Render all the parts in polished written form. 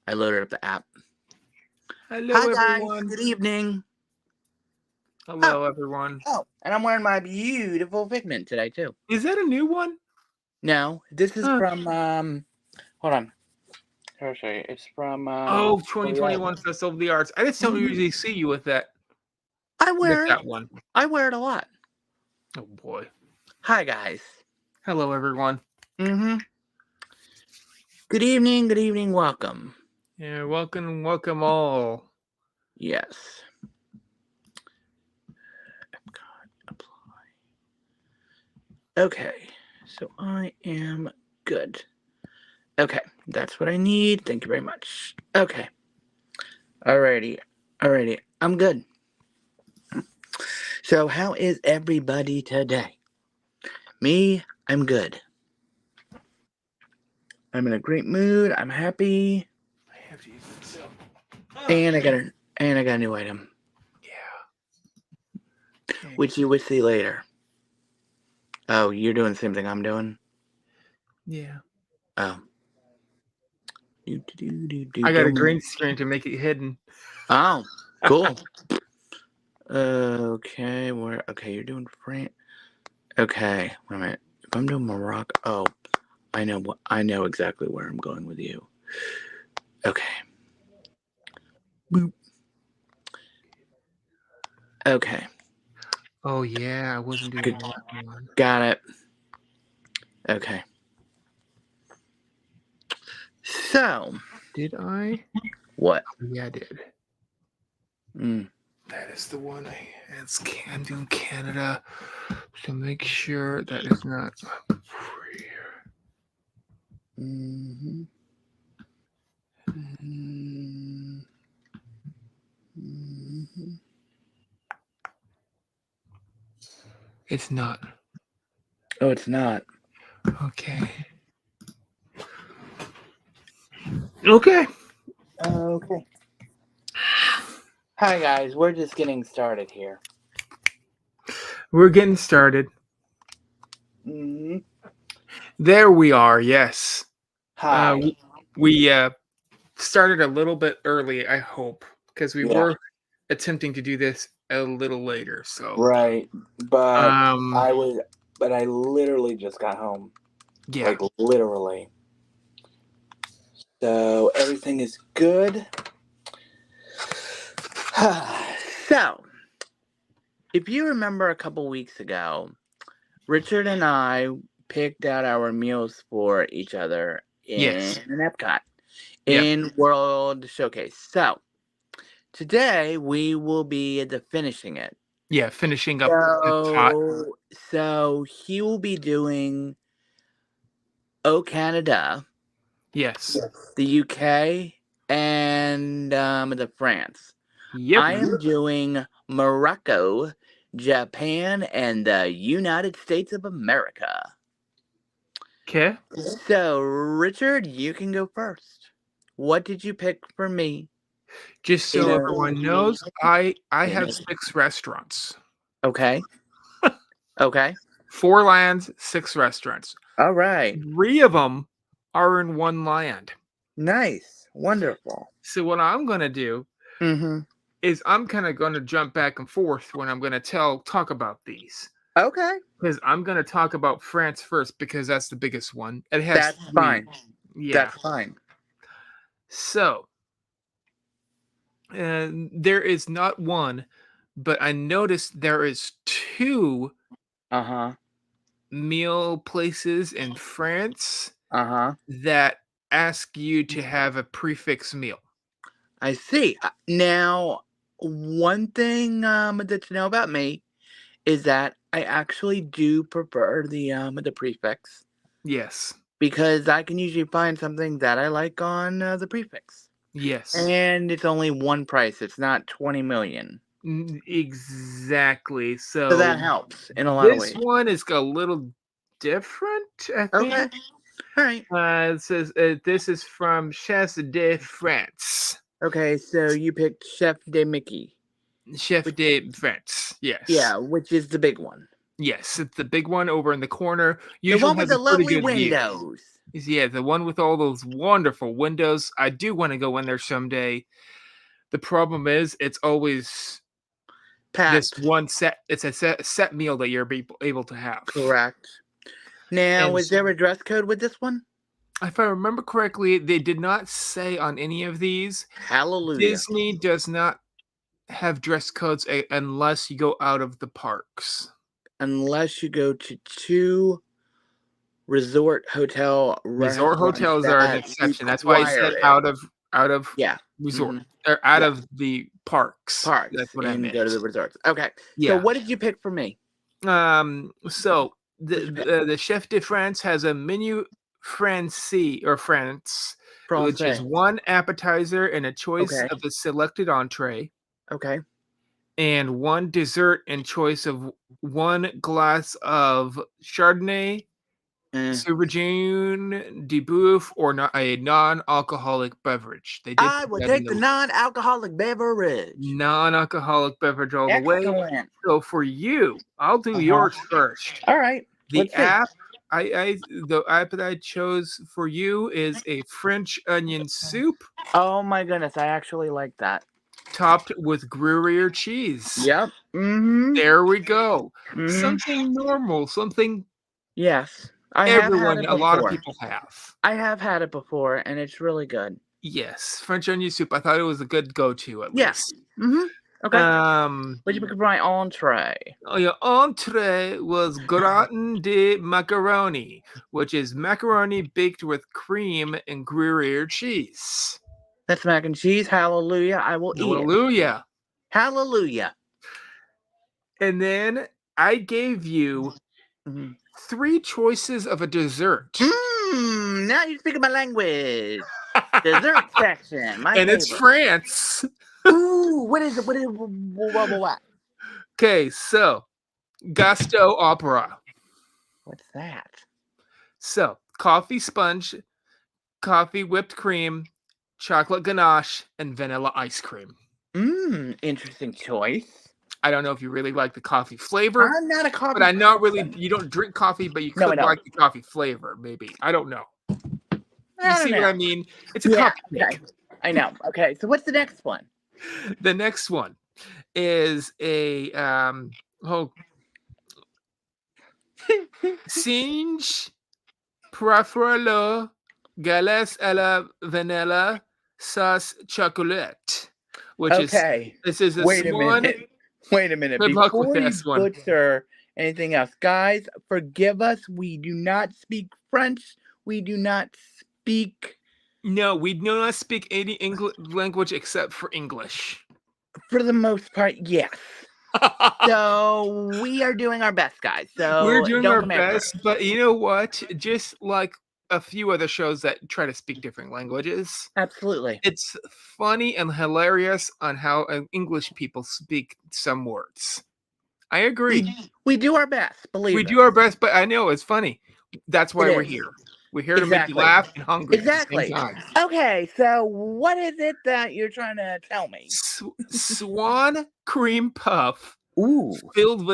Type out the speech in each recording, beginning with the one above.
I loaded up the app. Hello, Hi guys, everyone. good evening. Oh, Hello, everyone. and I'm wearing my beautiful Figment today too. Is that a new one? No, this is Huh. from hold on. I'll show you. It's from Oh, oh, yeah. 2021 Festival of the Arts. I just don't usually see you with that I wear it. one. I wear it a lot. Oh boy. Hi guys. Hello, everyone. Mm-hmm. Good evening, welcome. Yeah, welcome all. Yes. Epcot, apply. Okay, so I am good. Okay, that's what I need. Thank you very much. Okay. Alrighty. I'm good. So, how is everybody today? Me, I'm good. I'm in a great mood. I'm happy. I have to use this. And I got a new item, Yeah. Okay. which you will see later. Oh, you're doing the same thing I'm doing? Yeah. Oh. I got a green screen to make it hidden. Oh, cool. Okay, you're doing France. Okay, wait a minute. If I'm doing Morocco, I know exactly where I'm going with you. Okay. Boop. Okay. Oh yeah, I wasn't doing that one. Got it. Okay. So. Did I? What? Yeah, I did. That is the one I'm doing Canada. So make sure that is not free. Mm-hmm. It's not. Oh, it's not. Okay. Okay. Okay. Hi guys, we're just getting started here. We're getting started. Mm-hmm. There we are. Yes. Hi. We started a little bit early, I hope, because we were attempting to do this a little later. So right, but I literally just got home. Yeah. Like literally. So everything is good. So, if you remember a couple weeks ago, Richard and I picked out our meals for each other in an Epcot in World Showcase. So, today we will be finishing it. Yeah, finishing up the So he will be doing Canada. Yes. The UK and the France. Yep. I am doing Morocco, Japan, and the United States of America. Okay. So, Richard, you can go first. What did you pick for me? Just so everyone knows, I have 6 restaurants. Okay. Okay. 4 lands, 6 restaurants. All right. 3 of them are in one land. Nice. Wonderful. So what I'm going to do is I'm kind of going to jump back and forth when I'm going to talk about these. Okay. Because I'm going to talk about France first because that's the biggest one. It has That's 3. fine. Yeah. That's fine. So, there is not one, but I noticed there is 2 meal places in France that ask you to have a prefix meal. I see. Now, one thing that you know about me is that I actually do prefer the prefix. Yes. Because I can usually find something that I like on the prefix. Yes. And it's only one price. It's not 20 million. Exactly. So that helps in a lot of ways. This one is a little different, I think. Okay. All right. It says this is from Chef de France. Okay, so you picked Chef de Mickey. Chef de France, yes. Yeah, which is the big one. Yes, it's the big one over in the corner. The Usually one with has a the pretty lovely good view. windows. Yeah, the one with all those wonderful windows. I do want to go in there someday. The problem is, it's always this Packed. one set. It's a set meal that you're able to have. Correct. Now, And is there a dress code with this one? if I remember correctly, they did not say on any of these. Hallelujah. Disney does not have dress codes unless you go out of the parks. Unless you go to 2 resort hotel Resort restaurants hotels are an that exception. That's why I said require it. out of Yeah. resort Mhm. or out Yeah. of the parks. Parks That's what I and meant. go to the resorts. Okay. So Yeah. what did you pick for me? So What'd you pick? the Chef de France has a menu Francis or France, which is Francais. one appetizer and a choice Okay. of a selected entree, Okay. and one dessert and choice of one glass of Chardonnay, Sauvignon de Boeuf, or not a non-alcoholic beverage. They did I put will that in take the the non-alcoholic beverage. non-alcoholic beverage all the way. Excellent. So for you, I'll do yours first. All right. The Let's see. app the app that I chose for you is a French onion soup Oh my goodness, I actually like that. topped with Gruyere cheese. Yep. Mm-hmm. There we go. Mm-hmm. Something normal, something Yes. I have had it a lot of before. people have. I have had it before, and it's really good. Yes, French onion soup. I thought it was a good go-to at Yes. least. Mm-hmm. Okay. What did you pick for my entree? Your entree was gratin de macaroni, which is macaroni baked with cream and Gruyere cheese. That's mac and cheese. Hallelujah. I will eat it. Hallelujah. Hallelujah. And then I gave you 3 choices of a dessert. Now you're speaking my language. Dessert section. And favorite. It's France. Ooh, what is it? What? Okay, so Gasto Opera. What's that? So coffee sponge, coffee whipped cream, chocolate ganache, and vanilla ice cream. Interesting choice. I don't know if you really like the coffee flavor. I'm not a coffee but I'm not person. really. You don't drink coffee, but you could like the coffee flavor. Maybe I don't know. You see what I mean? It's a coffee cake. Okay. I know. Okay, so what's the next one? The next one is a Singe Preferlo Galette à la Vanilla Sauce Chocolate, which is this is a Wait a minute. Before you butcher anything else, guys, forgive us. We do not speak French. We do not speak. No, we do not speak any English language except for English. For the most part, yes. So we are doing our best, guys. So we're doing our best, but you know what? Just like a few other shows that try to speak different languages. Absolutely. It's funny and hilarious on how English people speak some words. I agree. We do our best, believe we do our best, but I know it's funny. That's why we're here. We're here to make you laugh and hungry. Exactly. At the same time. Okay, so what is it that you're trying to tell me? Swan cream puff. Ooh. Filled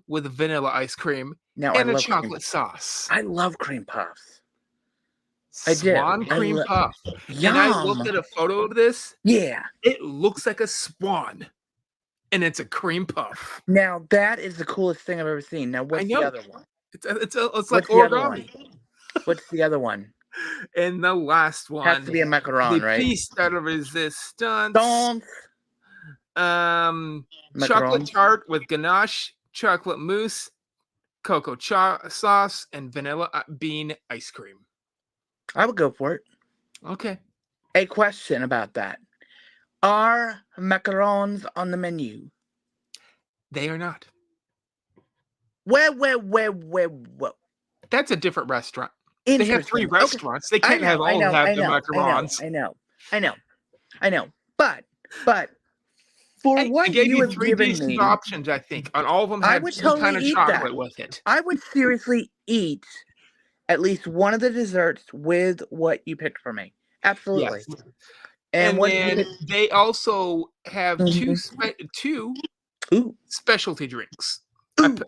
with vanilla ice cream and a chocolate sauce. I love cream puffs. Swan cream puff. Yum. And I looked at a photo of this. Yeah. It looks like a swan. And it's a cream puff. Now that is the coolest thing I've ever seen. Now what's the other one? It's like origami. What's the other one? And the last one has to be a macaron, right? Piece de resistance. Chocolate tart with ganache, chocolate mousse, cocoa sauce, and vanilla bean ice cream. I would go for it. Okay. A question about that. Are macarons on the menu? They are not. Where? That's a different restaurant. They have 3 restaurants. Okay. They can't have the macarons. I know. But for what I gave you 3 given decent me, options, I think. On all of them had some kind of chocolate with it. I would seriously eat at least one of the desserts with what you picked for me. Absolutely. Yes. And then they also have 2 specialty drinks.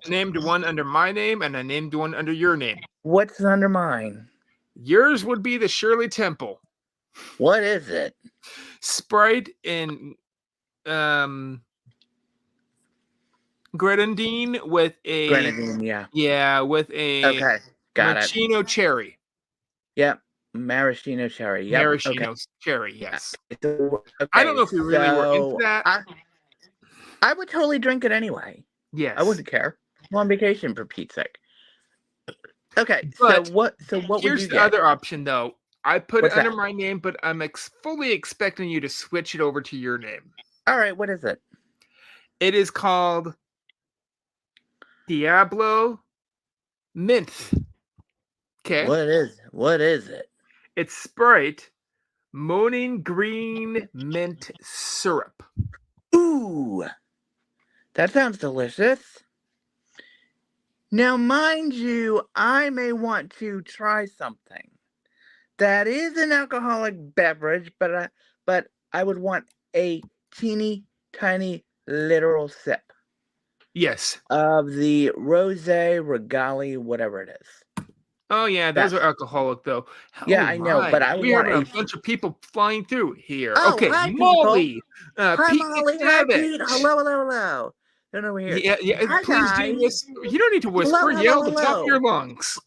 named one under my name, and I named one under your name. What's under mine? Yours would be the Shirley Temple. What is it? Sprite and grenadine with a Grenadine, yeah. with a Okay, got it. maraschino cherry. Yep, maraschino cherry. Yep. Maraschino cherry, yes. Okay, I don't know if we really were into that. I would totally drink it anyway. Yes. I wouldn't care. I'm on vacation, for Pete's sake. Okay, but so what would you get? Here's the other option, though. I put What's it under that? my name, but I'm fully expecting you to switch it over to your name. All right, what is it? It is called Diablo Mint. Okay. What is it? It's Sprite Moaning Green Mint Syrup. Ooh, that sounds delicious. Now, mind you, I may want to try something that is an alcoholic beverage, but I would want a teeny tiny literal sip. Yes. Of the Rosé Regali, whatever it is. Oh yeah, those are alcoholic though. Yeah, I know, but I we want have a bunch of people flying through here. Oh, okay, hi, Molly. Hi, Pete Molly. Hi, Pete. Hello. Don't over here. Yeah. Hi, please guys. do whisper. You don't need to whisper. Yell at the top of your lungs.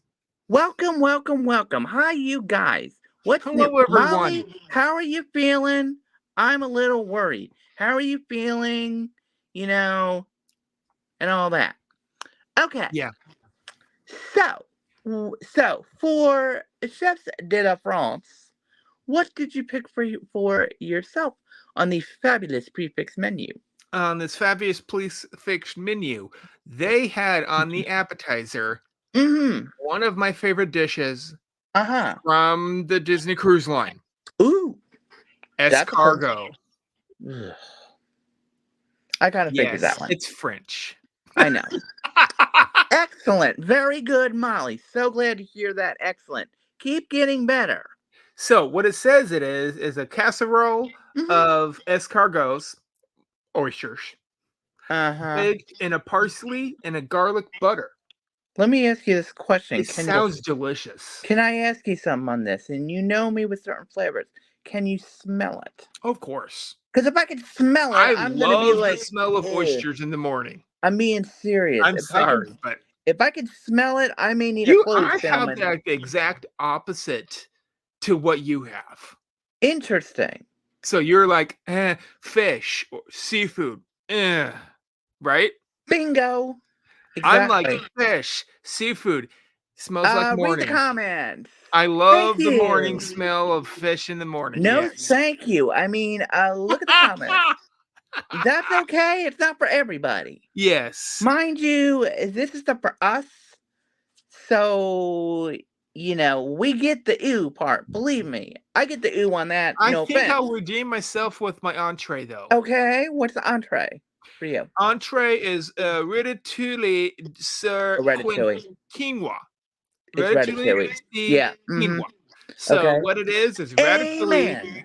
Welcome. Hi, you guys. What's Hello, new? everyone. Molly, how are you feeling? I'm a little worried. How are you feeling? You know, and all that. Okay. Yeah. So for Chefs de la France, what did you pick for yourself on the fabulous prefix menu? On this fabulous prefix menu, they had on the appetizer one of my favorite dishes from the Disney Cruise Line. Ooh. Escargot. I kind of figured that one. It's French. I know. Excellent. Very good, Molly. So glad to hear that. Excellent. Keep getting better. So what it says it is a casserole of escargots, oysters, baked in a parsley and a garlic butter. Let me ask you this question. It sounds delicious. Can I ask you something on this? And you know me with certain flavors. Can you smell it? Of course. Because if I could smell it, I'm going to be like... the smell of oysters in the morning. I'm being serious. I'm sorry, but... If I could smell it, I may need a clothes salmon. I have the exact opposite to what you have. Interesting. So you're like, fish or seafood, right? Bingo. Exactly. I'm like fish, seafood. Smells like morning. Read the comments. I love the morning smell of fish in the morning. No, thank you. I mean, look at the comments. That's okay. It's not for everybody. Yes. Mind you, this is stuff for us. So, you know, we get the ooh part. Believe me. I get the ooh on that. I think I'll redeem myself with my entree, though. Okay. What's the entree for you? Entree is ratatouille sur quinoa. It's ratatouille. Yeah. Quinoa. So what it is ratatouille.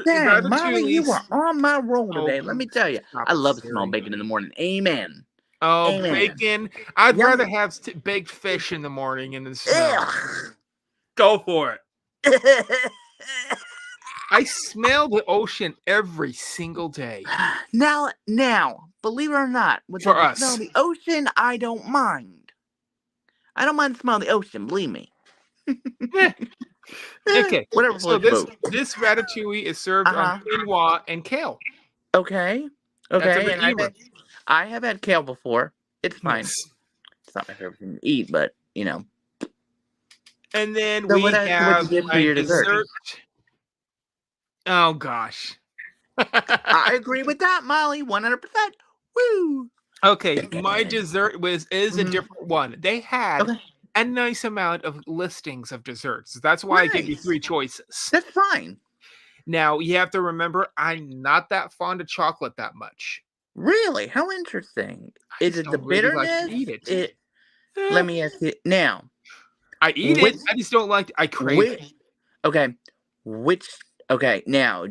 Dang, Molly, you are on my roll today. Let me tell you, I love to smell bacon in the morning. Amen. Oh, amen. Bacon! I'd rather have baked fish in the morning and then smell. Go for it. I smell the ocean every single day. Now, believe it or not, with for the us, smell of the ocean, I don't mind. I don't mind the smell of the ocean. Believe me. Okay, whatever. So this ratatouille is served on quinoa and kale. Okay. And I have had kale before. It's fine. Yes. It's not my favorite thing to eat, but you know. And then we have your dessert. Oh gosh. I agree with that, Molly. 100%. Woo. Okay, my dessert is a different one. They had a nice amount of listings of desserts. That's why I gave you 3 choices. That's fine. Now, you have to remember, I'm not that fond of chocolate that much. Really? How interesting. Is it the bitterness? Like to eat it. Let me ask you. Now. I eat it. I just don't like I crave it. Okay. Okay, now,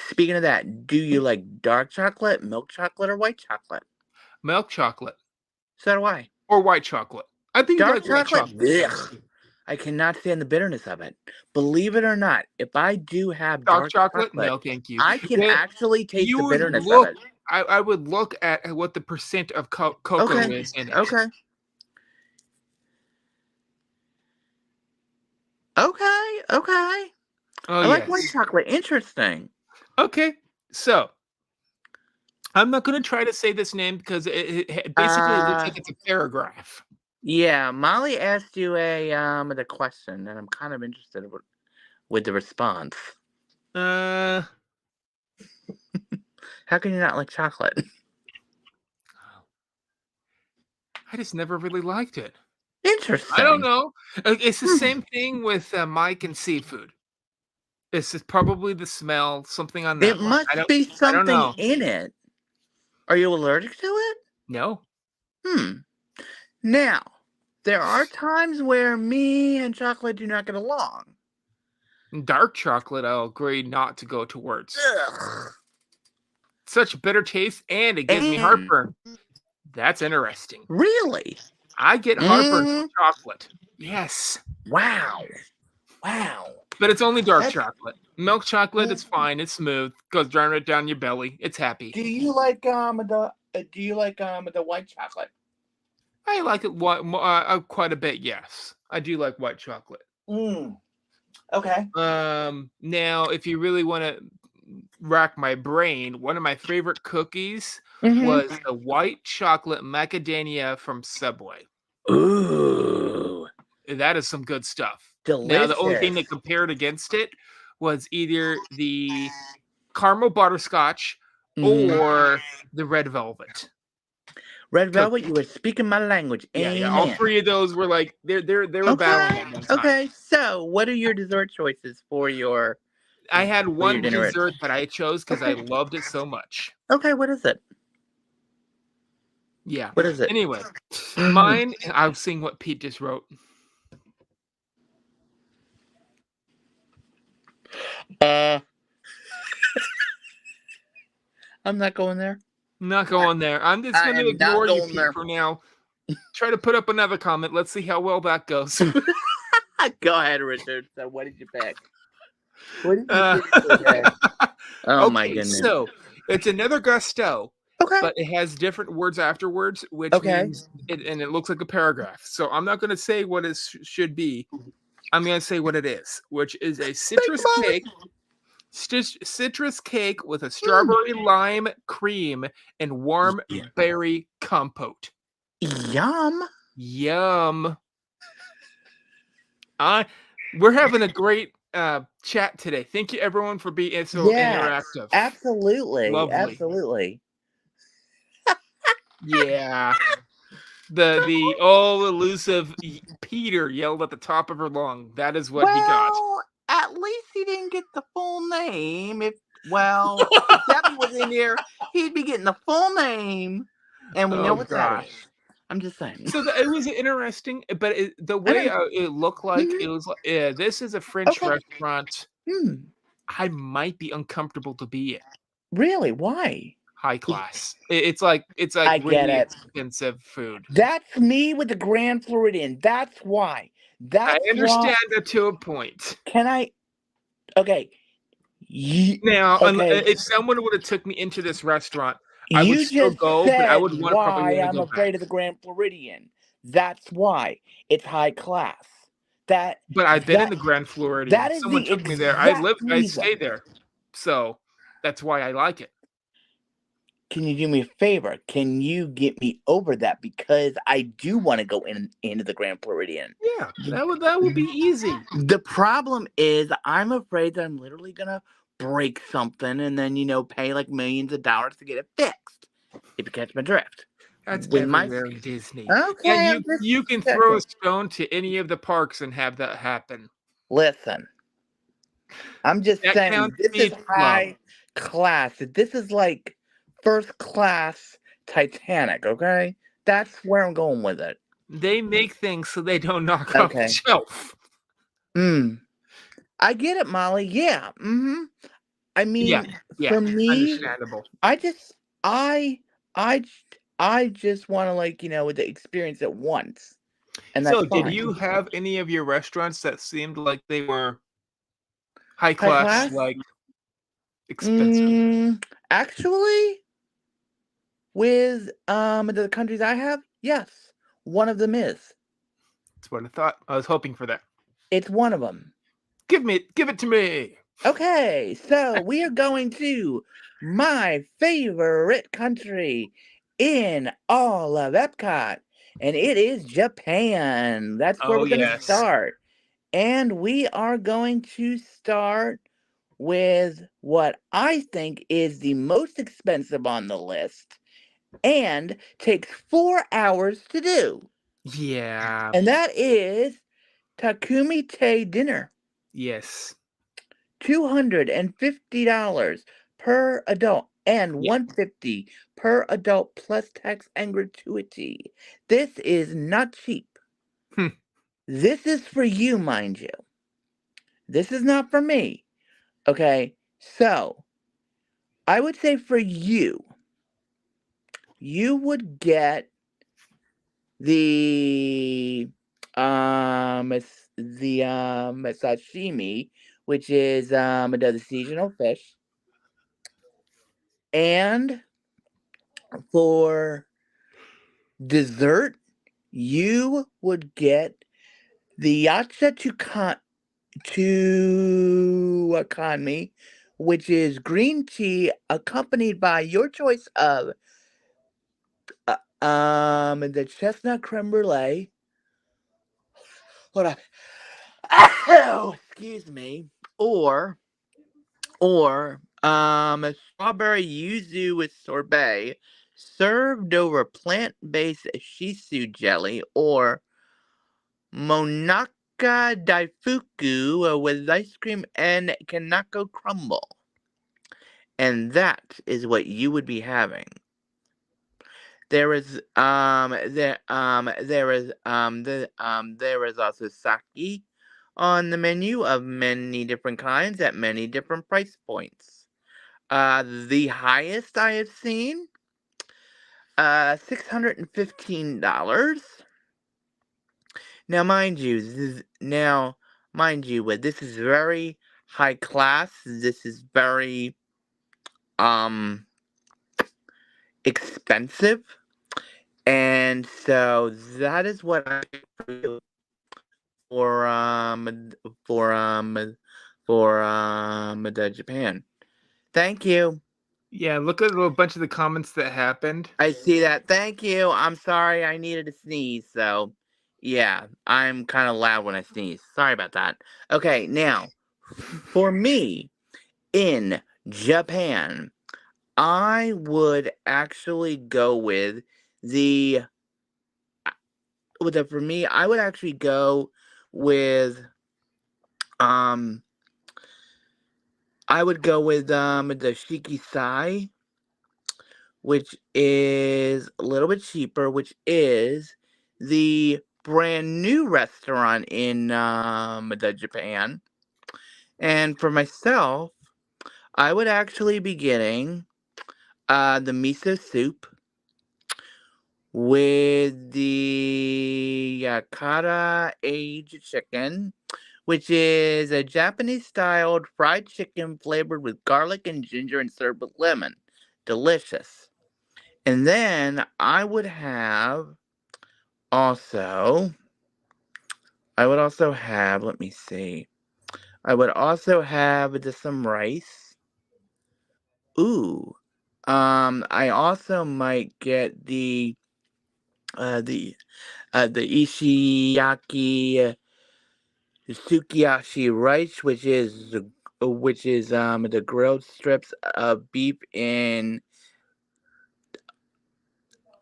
speaking of that, do you like dark chocolate, milk chocolate, or white chocolate? Milk chocolate. So do I. Or white chocolate. I think Dark white chocolate? chocolate. Ugh. I cannot stand the bitterness of it. Believe it or not, if I do have Dark dark chocolate? chocolate, No, thank you. I can actually taste You the would bitterness of look. it. I would look at what the percent of cocoa Okay. is in it. Okay. Okay. Okay. Oh, I like yes. white chocolate. Interesting. Okay. So, I'm not going to try to say this name because it basically looks like it's a paragraph. Yeah, Molly asked you the question, and I'm kind of interested with the response. How can you not like chocolate? I just never really liked it. Interesting. I don't know. It's the same thing with Mike and seafood. It's probably the smell, something on that It line. must be I don't something know. in it. Are you allergic to it? No. Now, there are times where me and chocolate do not get along. Dark chocolate, I'll agree not to go towards. Ugh. Such bitter taste, and it gives me heartburn. That's interesting. Really? I get heartburn from chocolate. Yes. Wow. Wow. But it's only dark chocolate. Milk chocolate, it's fine. It's smooth. Goes right down your belly. It's happy. Do you like the white chocolate? I like it quite a bit. Yes, I do like white chocolate. Okay. Now, if you really want to rack my brain, one of my favorite cookies was the white chocolate macadamia from Subway. Ooh. That is some good stuff. Delicious. Now, the only thing that compared against it was either the caramel butterscotch or the red velvet. Red velvet, you were speaking my language. Yeah. All three of those were like they were battling at one time. Okay, so what are your dessert choices for your? I had one dessert that I chose because I loved it so much. Okay, what is it? Yeah. What is it? Anyway, mine. I'm seeing what Pete just wrote. I'm not going there. Not going there. I'm just going to ignore you, Pete, for now. Try to put up another comment. Let's see how well that goes. Go ahead, Richard. So, what did you pick? What did you pick? Oh my goodness! So it's another gusto. Okay. But it has different words afterwards, which means and it looks like a paragraph. So I'm not going to say what it should be. I'm going to say what it is, which is a citrus cake. Citrus cake with a strawberry lime cream and warm berry compote. Yum. We're having a great chat today. Thank you, everyone, for being so interactive. Absolutely. Lovely. Absolutely. Yeah. The elusive Peter yelled at the top of her lung. That is what he got. At least he didn't get the full name. If Debbie was in there, he'd be getting the full name, and we know what that is. I'm just saying. So it was interesting, but the way it looked like it was like, this is a French restaurant. I might be uncomfortable to be in. Really? Why? High class. It's like I really expensive food. That's me with the Grand Floridian. That's why. I understand that to a point. Can I? Okay. Now, if someone would have took me into this restaurant, I would still go, but I would want to probably I'm afraid of the Grand Floridian. That's why it's high class. But I've been in the Grand Floridian. Someone took me there. I stay there, so that's why I like it. Can you do me a favor? Can you get me over that? Because I do want to go into the Grand Floridian. Yeah, that would be easy. The problem is I'm afraid that I'm literally gonna break something and then pay like millions of dollars to get it fixed. If you catch my drift. That's everywhere in Disney. Okay. And you can throw a stone to any of the parks and have that happen. Listen. I'm just saying this is high class. This is like first class Titanic, okay? That's where I'm going with it. They make things so they don't knock off the shelf. I get it, Molly. Yeah. I mean, for me, understandable. I I just want to experience it once, and that's So, did fine. you have any of your restaurants that seemed like they were high High class, class? like expensive? Actually, with the countries I have, yes, one of them is. That's what I thought. I was hoping for that. It's one of them. Give it to me. Okay, so we are going to my favorite country in all of Epcot, and it is Japan. That's where Oh we're going to yes. start. And we are going to start with what I think is the most expensive on the list and takes 4 hours to do. Yeah. And that is Takumi Te dinner. Yes. $250 per adult and Yeah. $150 per adult plus tax and gratuity. This is not cheap. Hmm. This is for you, mind you. This is not for me. Okay? So, I would say for you, you would get the sashimi, which is the seasonal fish, and for dessert, you would get the yacha to economy, which is green tea accompanied by your choice of the chestnut creme brulee. Hold on. Oh, excuse me. Or strawberry yuzu with sorbet served over plant-based shiso jelly, or Monaka Daifuku with ice cream and Kanako crumble. And that is what you would be having. There is also sake on the menu of many different kinds at many different price points. The highest I have seen, $615. Now, mind you, this is very high class. This is very um expensive, and so that is what I pick for you for for um the Japan. Thank you. Yeah. Look at a bunch of the comments that happened. I see that. Thank you. I'm sorry. I needed to sneeze, so yeah, I'm kind of loud when I sneeze. Sorry about that. Okay, now for me in Japan, I would actually go the for me, I would actually go with um the Shiki Sai, which is a little bit cheaper, which is the brand new restaurant in the Japan. And for myself, I would actually be getting the miso soup with the yakara aged chicken, which is a Japanese styled fried chicken flavored with garlic and ginger and served with lemon. Delicious. And then also, I would also have, let me see, I would also have just some rice. Ooh. I also might get uh, the, the ishiyaki Sukiyashi rice, which is the grilled strips of beef in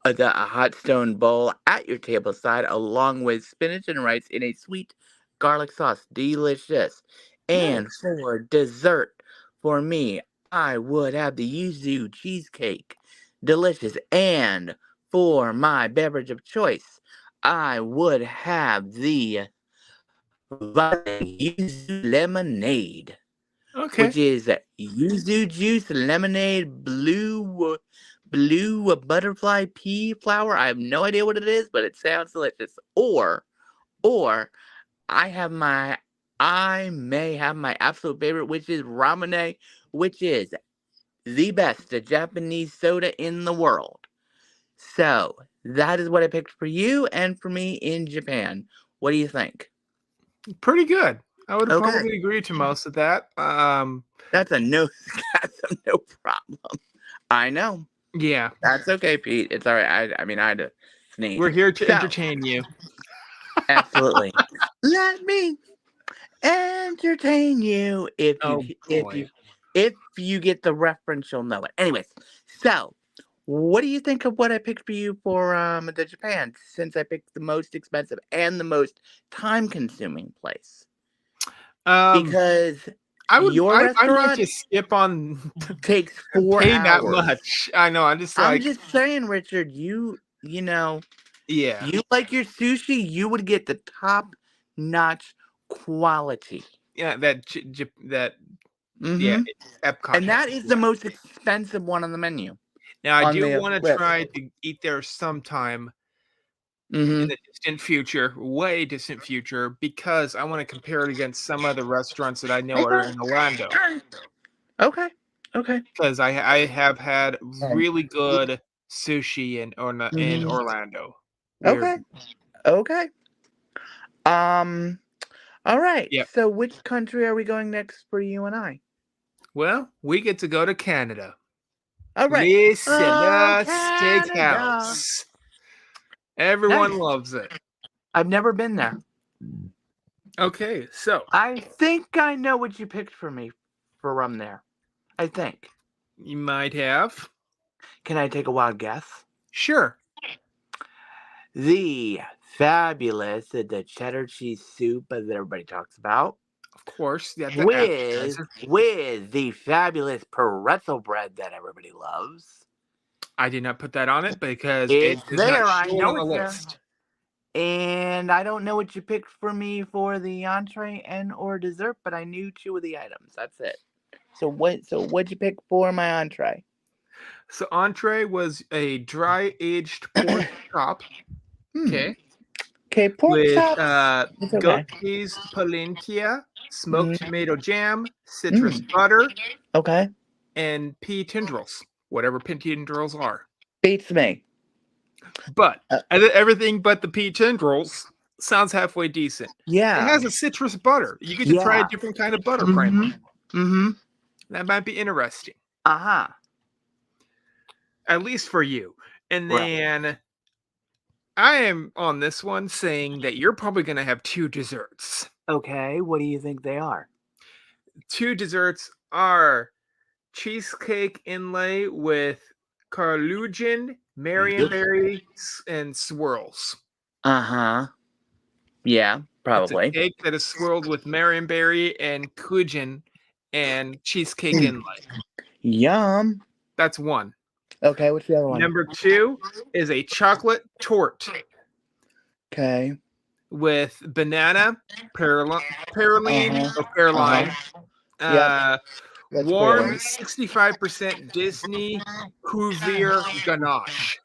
the hot stone bowl at your table side, along with spinach and rice in a sweet garlic sauce. Delicious. And Nice. for dessert, for me, I would have the yuzu cheesecake. Delicious. And for my beverage of choice, I would have the Vade Yuzu Lemonade, Okay. which is yuzu juice, lemonade, blue butterfly pea flower. I have no idea what it is, but it sounds delicious. Or I have my, I may have my absolute favorite, which is ramune, which is the best Japanese soda in the world. So that is what I picked for you and for me in Japan. What do you think? Pretty good. I would Okay, probably agree to most of that. that's a no. That's a no problem. I know. Yeah, That's okay, Pete. It's all right. I mean, I had to sneeze. we're here to So, entertain you. absolutely. Let me entertain you. Oh boy. If you get the reference, you'll know it. Anyways, so what do you think of what I picked for you for the Japan? Since I picked the most expensive and the most time consuming place, Um, because I would. your I might restaurant just skip on takes 4 paying that hours. much. I know. I'm just I'm like, just saying, Richard. You know. yeah, You like your sushi, you would get the top notch quality. yeah. That yeah. Mm-hmm. Epcot And has. that is the Yeah. most expensive one on the menu. Now I On do the want to list. try to eat there sometime in Mm-hmm. the distant future, way distant future, because I want to compare it against some other restaurants that I know are Okay. in Orlando. Okay. Okay. Because I have had And really good sushi in mm-hmm. Orlando. Weird. Okay. Okay. Um all right. Yep. So which country are we going next for you and I? Well, we get to go to Canada. All right. Les Oh, Seigneurs Canada. Steakhouse. Everyone Nice. loves it. I've never been there. Okay, so I think I know what you picked for me for rum there. I think. you might have. Can I take a wild guess? Sure. The fabulous the cheddar cheese soup that everybody talks about, Of course, yeah, the with appetizer. the fabulous pretzel bread that everybody loves. I did not put that on it because it It's does not there. I show it on know the it's there. list. And I don't know what you picked for me for the entree and or dessert, but I knew two of the items. That's it. So what'd you pick for my entree? So entree was a dry aged pork chop, Hmm. okay, Okay, pork with chops. It's goat okay. cheese polenta, smoked Mm-hmm. tomato jam, citrus Mm. butter, Okay. and pea tendrils, whatever pea tendrils are. Beats me. But Uh, everything but the pea tendrils sounds halfway decent. It yeah. has a citrus butter. You get to try a Yeah. different kind of butter, Mm-hmm. frankly. Mm-hmm. That might be interesting, Uh-huh. at least for you. And Right. then I am on this one saying that you're probably going to have two desserts. Okay, what do you think they are? Two desserts are cheesecake inlay with carlugian, Yep. marionberry, and swirls. Uh-huh. Yeah, It's a probably. cake that is swirled with marionberry and kujin and cheesecake Mm. inlay. Yum. That's one. Okay, what's the other one? Number two is a chocolate torte Okay. with banana, praline Uh-huh. or praline, Uh-huh. Yep. That's warm clearly. 65% Disney Cuvier ganache.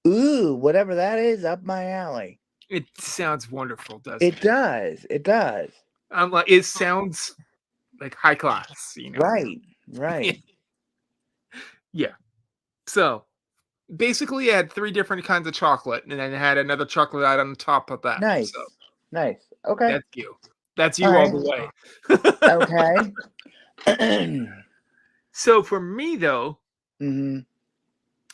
Ooh, whatever that is, up my alley. It sounds wonderful, doesn't It it? does. It does. I'm like, it sounds like high class, you know? Right. Right. Yeah. So basically, I had three different kinds of chocolate, and then I had another chocolate item on top of that. Nice. So Nice. Okay. that's you. That's All you all right. the way. Okay. So for me, though, Mm-hmm.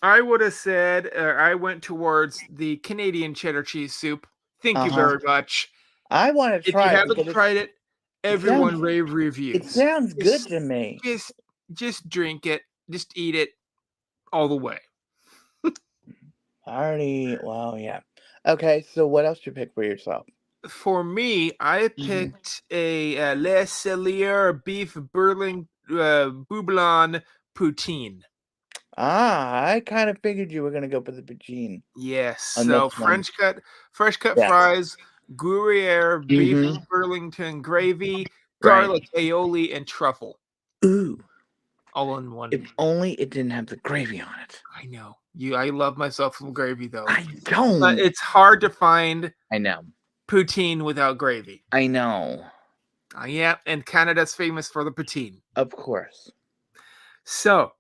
I would have said I went towards the Canadian cheddar cheese soup. Thank you Uh-huh. very much. I want to If you try it haven't because tried it, it sounds everyone rave it reviews. sounds good Just, to me. just, just drink it. Just eat it all the way. Well, yeah. Okay, so what else did you pick for yourself? For me, I Mm-hmm. picked a Les Cellier beef bouillon poutine. I kind of figured you were gonna go for the poutine Yes, on this so one. fresh cut Yeah. fries, Gruyere beef Mm-hmm. Burlington gravy, Right. garlic aioli, and truffle. Ooh. all in one. If only it didn't have the gravy on it. I know. I love myself some gravy though. I But don't. it's hard to find I know. poutine without gravy. I know. Yeah, and Canada's famous for the poutine. Of course. So,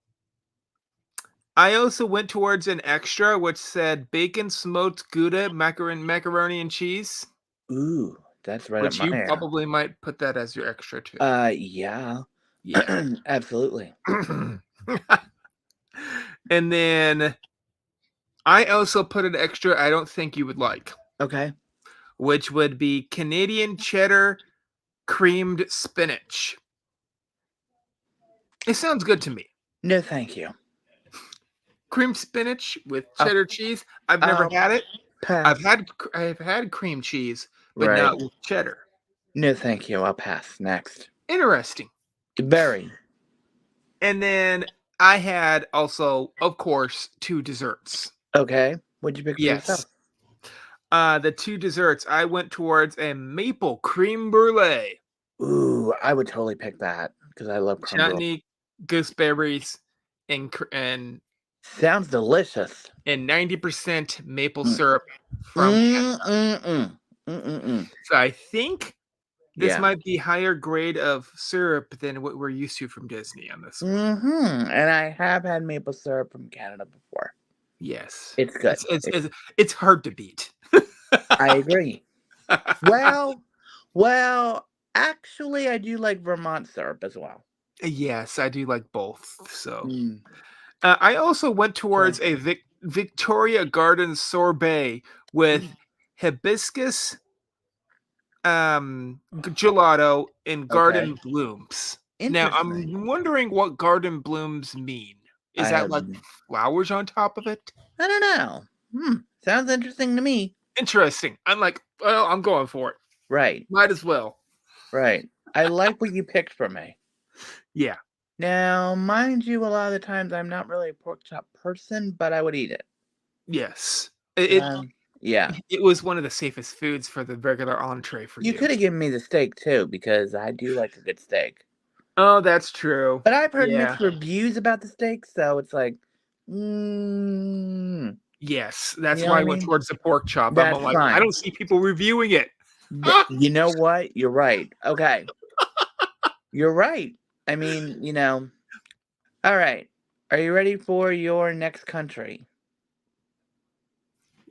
I also went towards an extra which said bacon smoked Gouda macaroni and cheese, Ooh, that's right up which my you alley. probably might put that as your extra too. Yeah. Yeah. Absolutely. And then I also put an extra I don't think you would like, Okay. which would be Canadian cheddar creamed spinach. It sounds good to me. No, thank you. Creamed spinach with I'll, cheddar cheese. I've never I'll had it. pass. I've had cream cheese, but Right. not with cheddar. No, thank you. I'll pass. Next. Interesting. Very. And then I had also, of course, 2 desserts. Okay. What'd you pick for Yes. yourself? The 2 desserts, I went towards a maple cream brulee, Ooh, I would totally pick that because I love creme brulee. chutney, gooseberries, and Sounds delicious. 90% maple Mm. syrup from Mm, Canada. mm, mm. Mm, mm, mm. So I think this Yeah. might be higher grade of syrup than what we're used to from Disney on this one. Mm-hmm. And I have had maple syrup from Canada before. Yes. It's good. It's hard to beat. I agree. Well, actually, I do like Vermont syrup as well. Yes, I do like both. So Mm. I also went Okay. towards a Victoria Garden sorbet with Mm. hibiscus gelato and Okay. garden blooms. Now Interesting. I'm wondering what garden blooms mean. Is I that have. like flowers on top of it? I don't know. Sounds interesting to me. Interesting. I'm like, well, I'm going for it. Right. Might as well. Right. I like what you picked for me. Yeah. Now, mind you, a lot of the times I'm not really a pork chop person, but I would eat it. Yes. Yeah. It was one of the safest foods for the regular entree for You you. could have given me the steak too, because I do like a good steak. Oh, that's true. But I've heard Yeah. mixed reviews about the steak, so it's like, mm, Yes, you that's know why what I I went mean? towards the pork chop. I'm That's like, I fine. don't see people reviewing it. Ah! You know what? You're right. Okay. You're right. I mean, all right. Are you ready for your next country?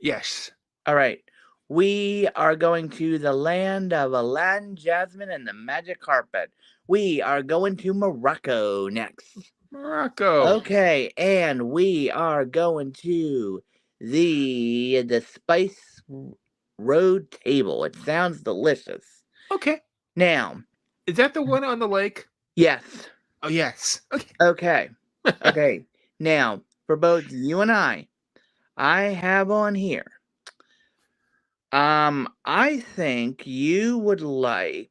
Yes. All right. We are going to the land of Aladdin, Jasmine, and the magic carpet. We are going to Morocco next. Morocco. Okay, and we are going to the Spice Road table. It sounds delicious. Okay. Now, Is that the one on the lake? yes. Oh, yes. Okay. Okay. Okay. Now, for both you and I have on here. I think you would like.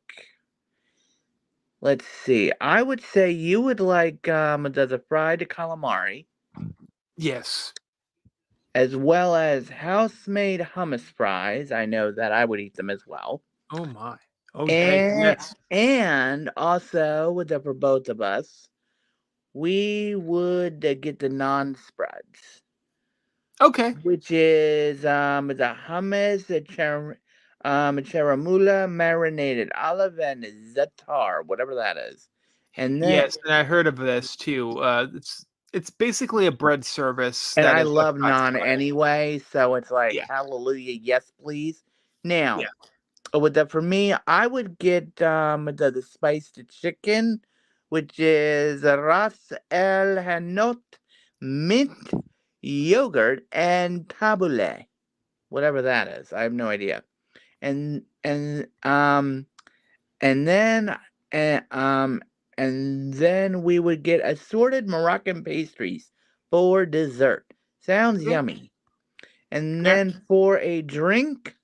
Let's see. I would say you would like the fried calamari, Yes. as well as house-made hummus fries. I know that I would eat them as well. Oh my. Oh, heck And yes. also with for both of us, we would get the non-spreads, Okay. which is the hummus, the charamula, marinated olive, and za'atar, whatever that is. And then Yes, and I heard of this too. It's basically a bread service and that I is love Epcot naan style. anyway, so it's like Yeah. hallelujah, yes please. Now, Yeah. with that for me, I would get the spiced chicken, which is ras el hanot, mint, yogurt, and tabbouleh, whatever that is. I have no idea. And and um and then and um and then we would get assorted Moroccan pastries for dessert. Sounds Okay. yummy. And Okay. then for a drink,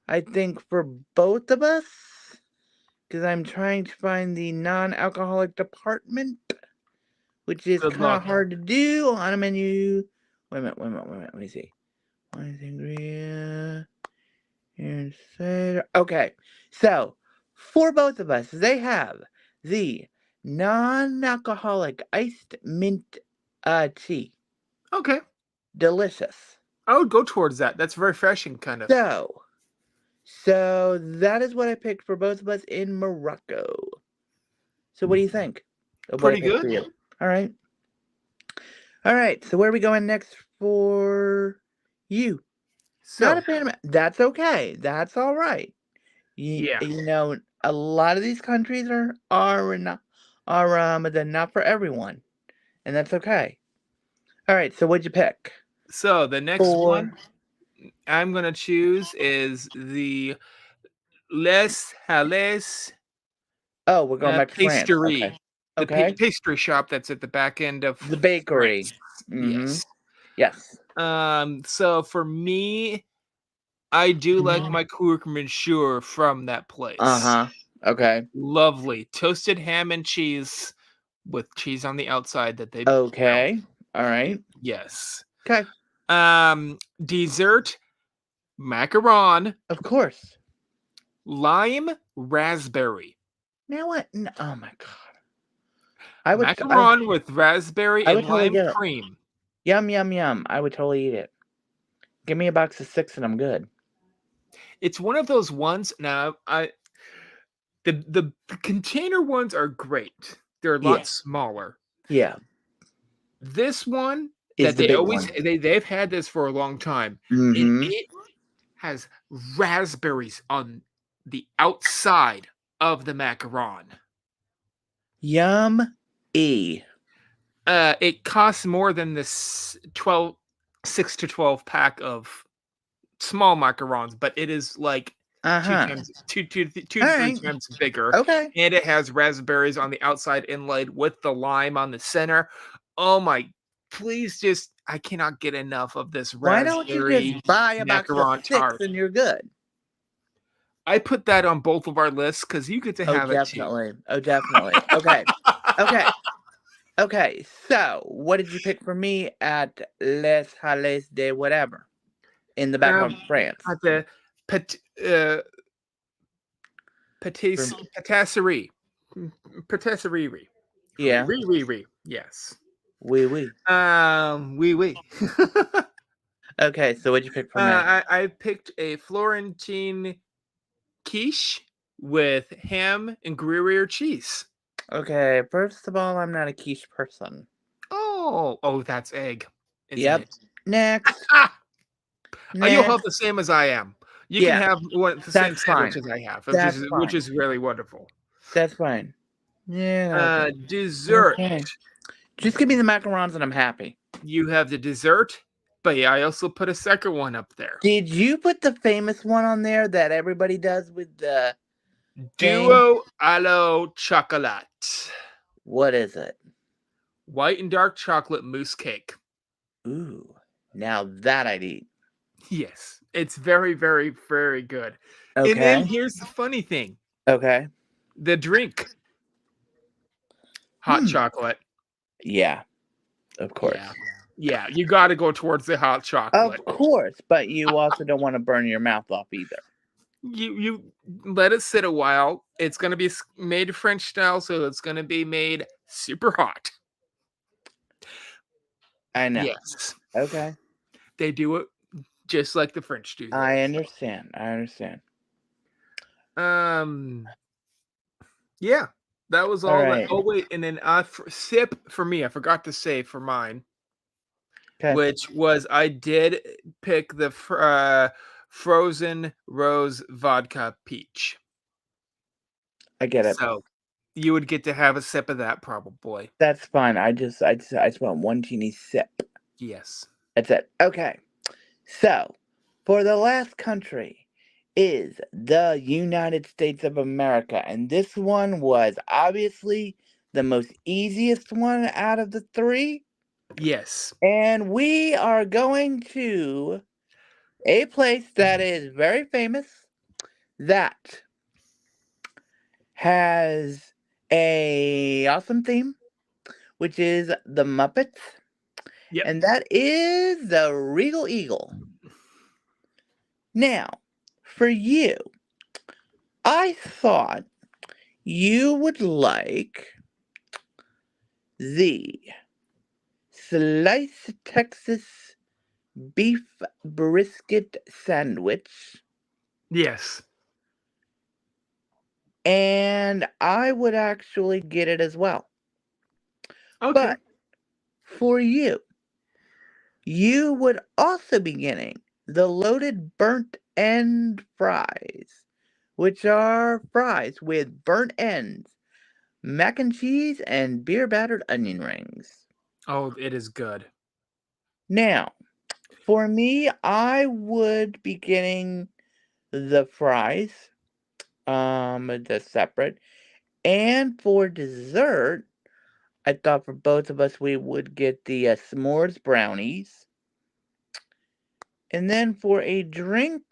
I think for both of us, because I'm trying to find the non-alcoholic department, which is Good kind of luck. hard to do on a menu. Wait a minute, wait a minute, wait a minute. Let me see. One ingredient. Okay, so for both of us, they have the non-alcoholic iced mint tea. Okay. Delicious. I would go towards that. That's refreshing, kind of. So that is what I picked for both of us in Morocco. So what do you think of what I Pretty picked for good. you? All right. All right. So where are we going next for you? Not a So, fan of That's okay. That's all right. yeah. You know, a lot of these countries are not they're not for everyone, and that's okay. All right. So what'd you pick? So the next one For I'm gonna choose is the Les Halles we're going back to France. Okay. Pasterie, the Okay. pastry shop that's at the back end of The bakery. France. Mm-hmm. Yes. Yes. So for me, I do like Mm-hmm. my croque monsieur from that place. Uh-huh. Okay. Lovely toasted ham and cheese with cheese on the outside that they melt. Okay. All right. Yes. Okay. Dessert macaron, Of course. lime, raspberry. Now what? Oh my god. I would. Macaron with raspberry I would and totally lime get it. cream. Yum yum yum. I would totally eat it. Give me a box of 6 and I'm good. It's one of those ones. Now, the container ones are great. They're a Yeah. lot smaller. Yeah. This one Is that the they big always one. they've had this for a long time, and Mm-hmm. it has raspberries on the outside of the macaron. Yum E. It costs more than this 6 to 12 pack of small macarons, but it is like Uh-huh. two All to three right. times bigger, Okay. and it has raspberries on the outside inlaid with the lime on the center. Oh my! Please, just I cannot get enough of this Why don't you just raspberry buy a box of macaron 6 tart. and you're good? I put that on both of our lists because you get to Oh, have it too. definitely. Oh, definitely. Okay. Okay. Okay. So, what did you pick for me at Les Halles de whatever in the back of Um, France? at the pat, uh, For, patisserie, patisserie, yeah. yes. Oui. Oui, oui. Okay. So, what'd you pick for me? I picked a Florentine quiche with ham and Gruyere cheese. Okay. First of all, I'm not a quiche person. Oh, that's egg, isn't Yep. it? Next. You'll have Next. the same as I am. You can Yeah. have the same That's sandwich fine. as I have, That's which fine. is really wonderful. That's fine. Yeah. Okay. Dessert. Okay. Just give me the macarons and I'm happy. You have the dessert, but I also put a second one up there. Did you put the famous one on there that everybody does with the thing? Duo allo chocolat. What is it? White and dark chocolate mousse cake. Ooh. Now that I'd eat. Yes, it's very, very, very good. And then Okay. here's the funny thing: Okay. the drink, hot Hmm. chocolate. Yeah. Of course. Yeah, you got to go towards the hot chocolate. Of course, but you also don't want to burn your mouth off either. You let it sit a while. It's going to be made French style, so it's going to be made super hot. I know. Yes, Okay. they do it just like the French do. I understand. Yeah, that was All all that. right. Oh wait, and then sip for me. I forgot to say for mine, Okay. which was I did pick the frozen rose vodka peach. I get it. So you would get to have a sip of that probably. That's fine. I just want one teeny sip. Yes. That's it. Okay. So, for the last country is the United States of America. And this one was obviously the most easiest one out of the 3. Yes. And we are going to a place that is very famous that has a awesome theme, which is the Muppets. Yep. And that is the Regal Eagle. Now, for you, I thought you would like the sliced Texas beef brisket sandwich. Yes. And I would actually get it as well. Okay. But for you, you would also be getting the loaded burnt end fries, which are fries with burnt ends, mac and cheese, and beer battered onion rings. Oh, it is good. Now, for me, I would be getting the fries, the separate. And for dessert, I thought for both of us we would get the s'mores brownies. And then for a drink,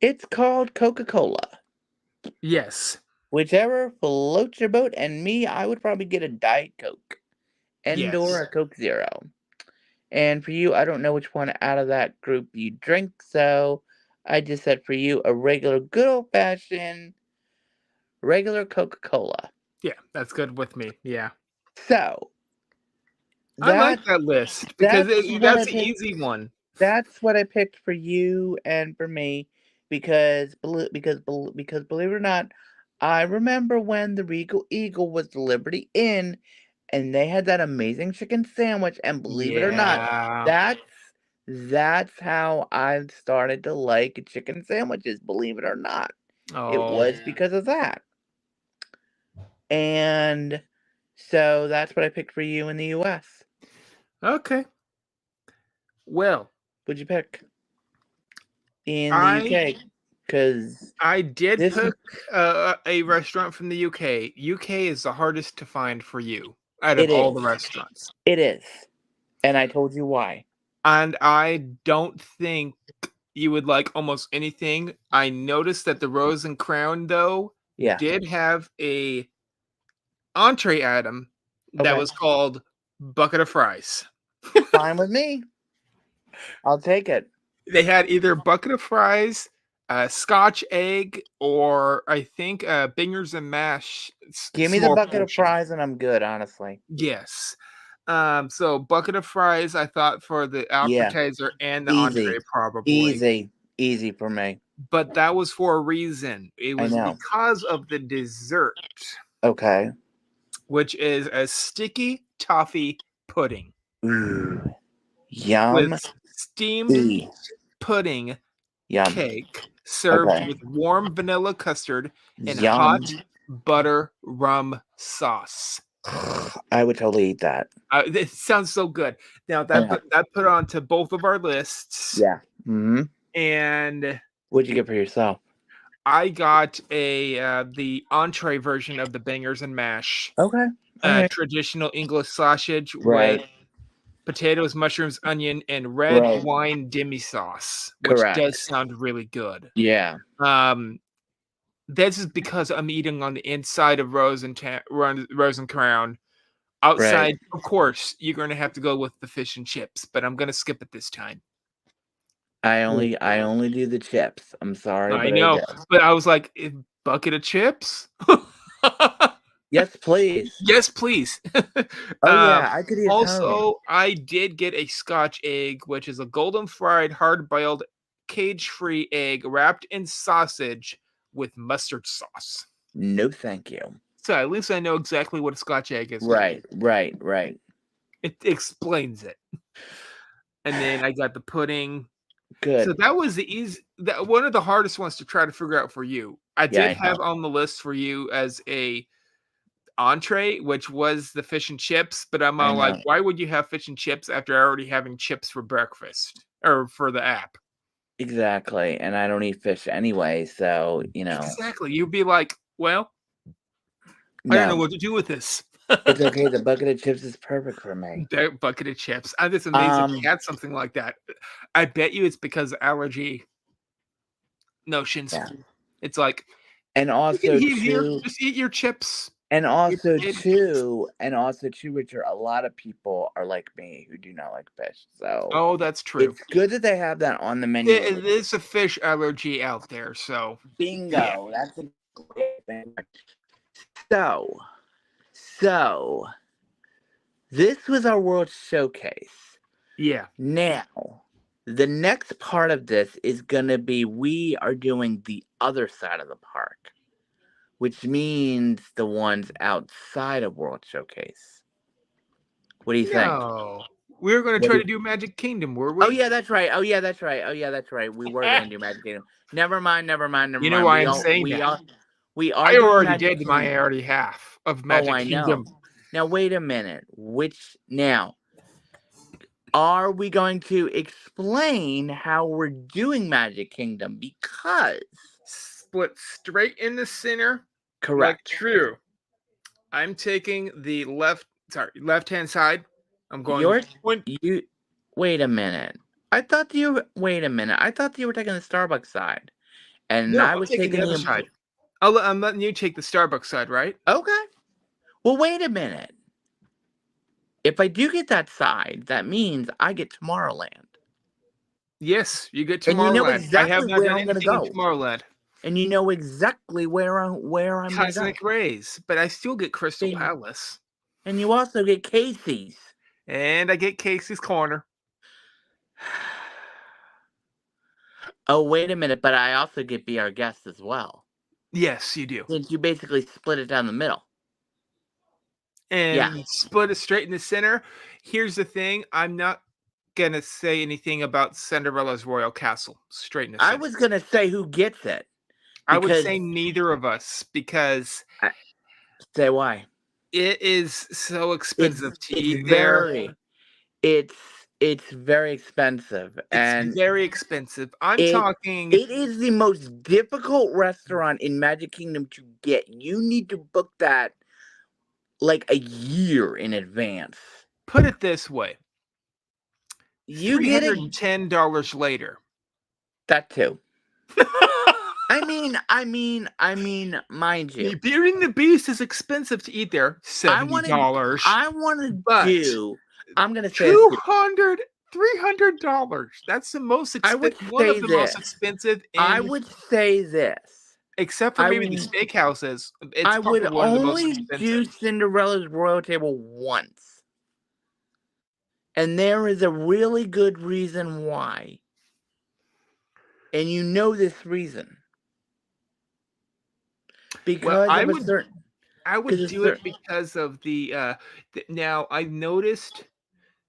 it's called Coca Cola. Yes. Whichever floats your boat, and me, I would probably get a Diet Coke and or Yes. a Coke Zero. And for you, I don't know which one out of that group you drink, so I just said for you a regular, good old fashioned, regular Coca Cola. Yeah, that's good with me. Yeah. So I like that that list because that's what I that's the picked. easy one. That's what I picked for you and for me because believe it or not, I remember when the Regal Eagle was the Liberty Inn and they had that amazing chicken sandwich, and believe it or not, Yeah. that's that's how I started to like chicken sandwiches, believe it or not. It Oh. was because of that. And so that's what I picked for you in the US. Okay. Well, What'd you pick in the I UK? Because I did this pick a restaurant from the UK. UK is the hardest to find for you out of it all is. the restaurants. It is. And I told you why. And I don't think you would like almost anything. I noticed that the Rose and Crown though Yeah. did have a entree item that Okay. was called bucket of fries. Fine with me. I'll take it. They had either bucket of fries, Scotch egg, or I think bingers and mash Give me the small bucket of portion. fries and I'm good, honestly. Yes. So bucket of fries, I thought for the Yeah. appetizer and the Easy. entree probably, Easy. Easy for me. but that was for a reason. It I was know. because of the dessert, Okay. which is a sticky toffee pudding Ooh. with Yum. steamed E. pudding Yum. cake served Okay. with warm vanilla custard and Yum. hot butter rum sauce. I would totally eat that. It sounds so good. Now I that know. that put onto both of our lists, Yeah. Mm-hmm. and What'd you get for yourself? I got the entree version of the bangers and mash, Okay. All right. traditional English sausage with Right. potatoes, mushrooms, onion, and red Right. wine demi sauce, which does Correct. sound really good. Yeah. Um, this is because I'm eating on the inside of Rose and Crown. Right. Outside, of course, you're going to have to go with the fish and chips, but I'm going to skip it this time. I only do the chips. I'm sorry, I but I do. know, but I was like, "A bucket of chips?" Yes, please. Yes, please. Oh Um, yeah, I could eat a ton of them. Also, I did get a Scotch egg, which is a golden fried, hard boiled, cage free egg wrapped in sausage with mustard sauce. No, thank you. So at least I know exactly what a Scotch egg is now. Right, right, right. It explains it. And then I got the pudding. So Good. that was the easy that one of the hardest ones to try to figure out for you. I Yeah, did I have know. on the list for you as a entree, which was the fish and chips, but I'm I all like, know. why would you have fish and chips after already having chips for breakfast or for the app? Exactly. And I don't eat fish anyway, so Exactly. You'd be like, well, I don't know no. what to do with this. It's okay. The bucket of chips is perfect for me. That bucket of chips. It's amazing Um, you had something like that. I bet you it's because of allergy notions. yeah. It's like, And you can also eat here, too, just eat your chips. and Your also potato chips. too, and also too, Richard, a lot of people are like me who do not like fish. So Oh, that's true. it's good that they have that on the menu. It is a fish allergy out there, so yeah. Bingo. That's a great thing. So, So, this was our World Showcase. Yeah. Now, the next part of this is going to be we are doing the other side of the park, which means the ones outside of World Showcase. What do you think? No. We were going to What try do to do Magic Kingdom, were Oh we? yeah, that's right. Oh yeah, that's right. Oh yeah, that's right. We were gonna do Magic Kingdom. Never mind. Never mind. Never You know mind. why I'm saying that? We are I doing already Magic did my Kingdom. already half of Oh, Magic I know. Kingdom. Now wait a minute. Are we going to explain how we're doing Magic Kingdom? Because Split straight in the center, like correct. true. I'm taking the left-hand side. I'm going You're point. you. Wait a minute. Wait a minute. I thought you were taking the Starbucks side, and No, I I'm was taking taking the other side. I'm letting you take the Starbucks side, right? Okay. Well, wait a minute. If I do get that side, that means I get Tomorrowland. Yes, you get And you know Tomorrowland. I exactly have not where done I'm gonna anything in go. Tomorrowland. And you know exactly where I'm gonna go. Cosmic Rays, but I still get Crystal And, Palace. and you also get Casey's. And I get Casey's Corner. Oh, wait a minute, but I also get Be Our Guest as well. Yes, you do. Since you basically split it down the middle. Yeah. And split it straight in the center. Here's the thing, I'm not gonna say anything about Cinderella's Royal Castle. Straight in the I center. was gonna say who gets it. I would Because say neither of us because say why. it is so expensive to It's eat there. it's it's very expensive. It's And very expensive. I'm It talking it is the most difficult restaurant in Magic Kingdom to get. You need to book that like a year in advance. put it this way. You get it $310 later. that too. Mind you, The Beauty and the Beast is expensive to eat there. $70. I want to But do. I'm gonna say this too. $200, $300. That's the most I would one say of the most this. expensive I in, would say this. except for I maybe the w- steakhouses. It's I would probably one of the most only expensive. do Cinderella's Royal Table once. And there is a really good reason why. And you know this reason. Well, Because of a certain. I would do it because of the now I noticed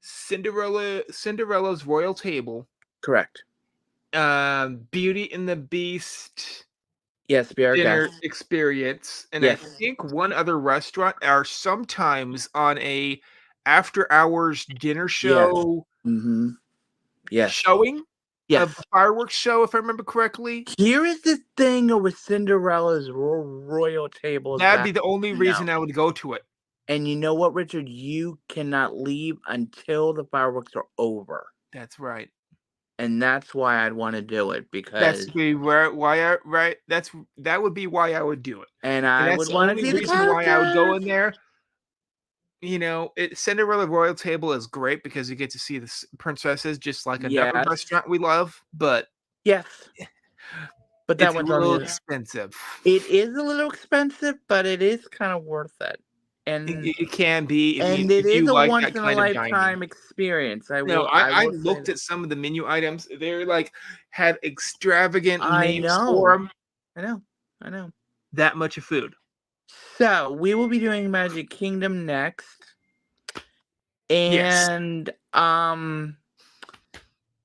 Cinderella's Royal Table. Correct. Beauty and the Beast Yes, be our dinner guest. experience, and Yes. I think one other restaurant are sometimes on a after hours dinner show Mm-hmm. Yes. showing of Yes. the fireworks show, if I remember correctly. Here is the thing with Cinderella's Royal Table. That'd be the only reason I would go to it. And you know what, Richard? You cannot leave until the fireworks are over. That's right. And that's why I'd want to do it, because that would be why I would do it. And I would that's the want to only see the reason why I would go in characters. there. Cinderella Royal Table is great because you get to see the princesses, just like another Yes. restaurant we love. But yes, but that it's a one's little expensive. It is a little expensive, but it is kind of worth it. And it can be, and it is a once in a lifetime experience. I looked at some of the menu items. They're like had extravagant names for them. I know. That much of food. So we will be doing Magic Kingdom next, and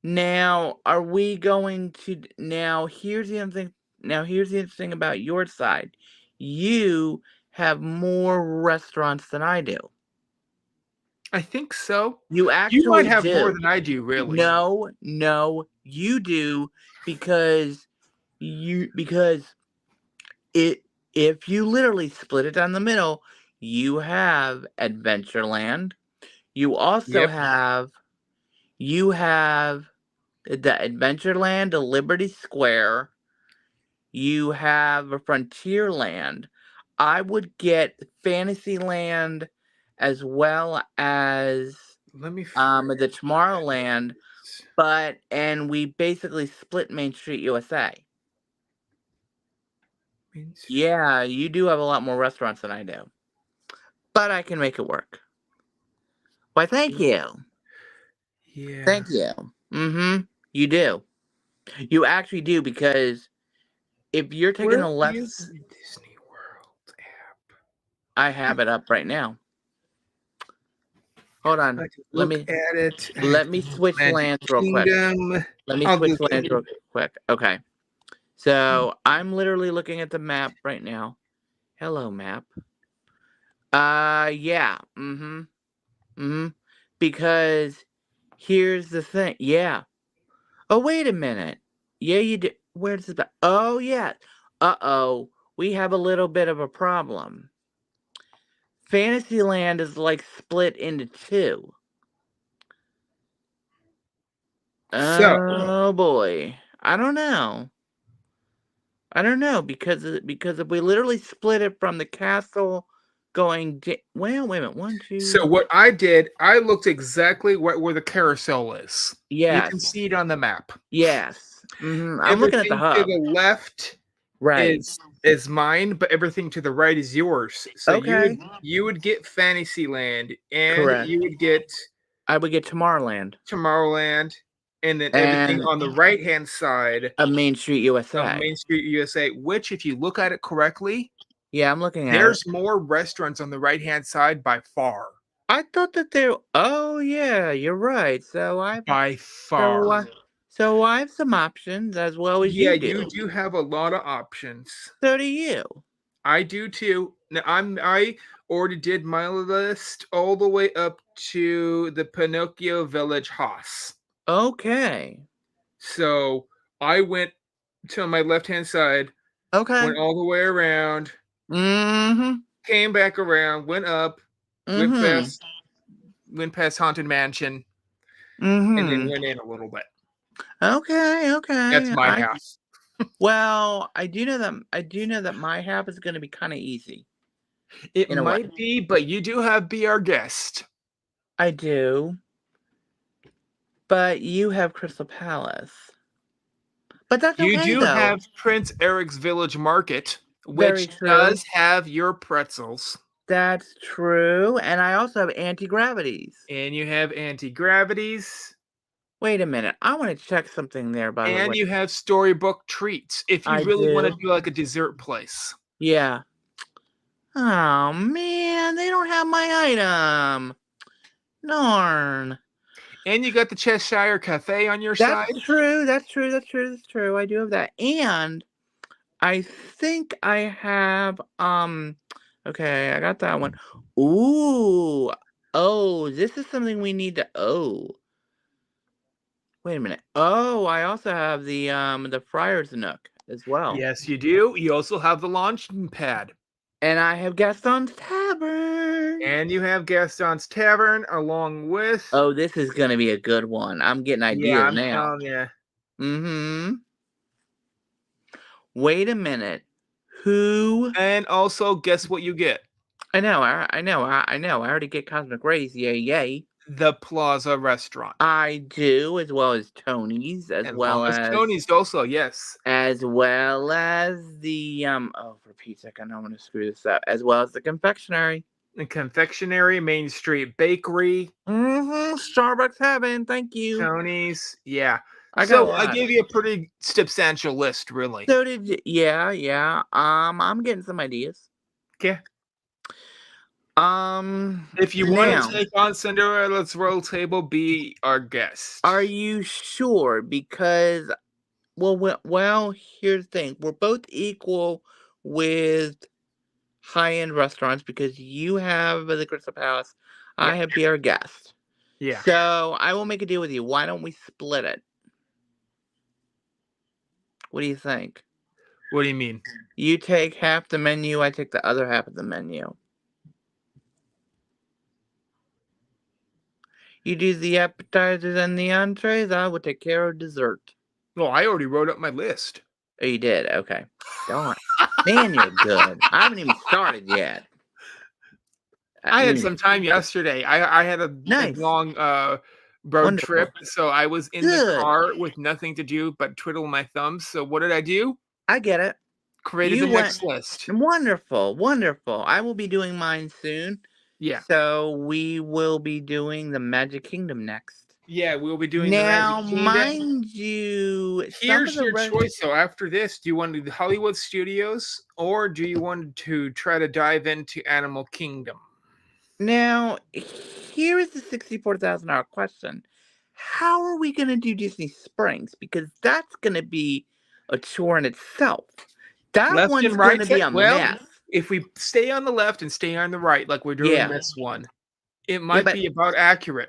now are we going to? Now here's the other thing. Now here's the interesting about your side. You have more restaurants than I do. I think so. You actually might have more than I do, really. No, you do, because if you literally split it down the middle, you have Adventureland. You also have the Adventureland, the Liberty Square. You have a Frontierland. I would get Fantasyland as well as the Tomorrowland, and we basically split Main Street USA. Yeah, you do have a lot more restaurants than I do. but I can make it work. Why, thank you. Yeah. Thank you. You do. You actually do, because if you're taking Where a left... is the Disney World app? I have it up right now. Hold on. I can look at it. Let me switch Magic lands real quick. Kingdom. Let me I'll switch just lands real quick. Okay. So I'm literally looking at the map right now. Hello, map. Yeah. Because here's the thing. Yeah. Oh, wait a minute. Yeah, you did. Where's the... Oh, yeah. Uh-oh. We have a little bit of a problem. Fantasyland is like split into two. So, Oh boy. I don't know. Because if we literally split it from the castle going well, wait a minute. 1, 2. so what I did, I looked exactly where the carousel is. You Yes. can see it on the map. Yes. I'm looking at the Everything hub. to the left Right. is mine, but everything to the right is yours. So Okay. you would get Fantasyland, and Correct. you would get I would get Tomorrowland. Tomorrowland, and then everything And on the right hand side of Main Street of USA. Main Street USA. Which, if you look at it correctly, Yeah, I'm looking at it. there's more restaurants on the right hand side by far. I thought that there... Oh yeah, you're right. So By far. So I have some options as well as Yeah, you do. you do have a lot of options. So do you. I do too. Now, I already did my list all the way up to the Pinocchio Village Haas. Okay. So I went to my left hand side. Okay. Went all the way around. Came back around. Went up. Went past Haunted Mansion. And then went in a little bit. Okay. That's my house. Well, I do know that my half is going to be kind of easy. It might be, but you do have Be Our Guest. I do. But you have Crystal Palace. But that's okay, You do though. have Prince Eric's Village Market, which does have your pretzels. That's true. And I also have Anti-Gravities. And you have Anti-Gravities. Wait a minute. I want to check something there, by the way. And you have Storybook Treats, if you really want to do like a dessert place. Yeah. Oh, man. They don't have my item. Darn. And you got the Cheshire Cafe on your side. That's true. I do have that. And I think I have, okay, I got that one. Ooh. Oh, this is something we need to... Wait a minute. Oh, I also have the Friar's Nook as well. Yes, you do. You also have the launching pad. And I have Gaston's Tavern. And you have Gaston's Tavern along with... Oh, this is going to be a good one. I'm getting ideas now. Yeah, I'm telling you. Wait a minute. Who? And also, guess what you get? I know. I already get Cosmic Rays. Yay. The Plaza Restaurant. I do, as well as Tony's, as well as Tony's also, yes. As well as the oh, for Pete's sake, I don't want to screw this up. As well as the confectionery. The confectionery, Main Street Bakery. Starbucks Heaven, thank you. Tony's, yeah. I gave you a pretty substantial list, really. So did you? Yeah. I'm getting some ideas. Okay. If you want to take on Cinderella's Royal Table, Be Our Guest. Are you sure? Because, well, here's the thing. We're both equal with high-end restaurants because you have the Crystal Palace. Yeah. I have Be Our Guest. Yeah. So I will make a deal with you. Why don't we split it? What do you think? What do you mean? You take half the menu, I take the other half of the menu. You do the appetizers and the entrees, I will take care of dessert. Well, I already wrote up my list. Oh, you did? Okay. Darn. Man, you're good. I haven't even started yet. I had some time yesterday. I had a long road trip, so I was in the car with nothing to do but twiddle my thumbs. So what did I do? I get it. Created the next list. Wonderful. I will be doing mine soon. Yeah. So we will be doing the Magic Kingdom next. Yeah, we'll be doing the Now, Magic Kingdom. mind you, some of Here's the your choice. So after this, do you want to do the Hollywood Studios or do you want to try to dive into Animal Kingdom? Now, here is the $64,000 question. How are we going to do Disney Springs? Because that's going to be a chore in itself. That Left one's and going right. to be a Well, mess. if we stay on the left and stay on the right, like we're doing Yeah. this one, it Yeah, might but be about accurate.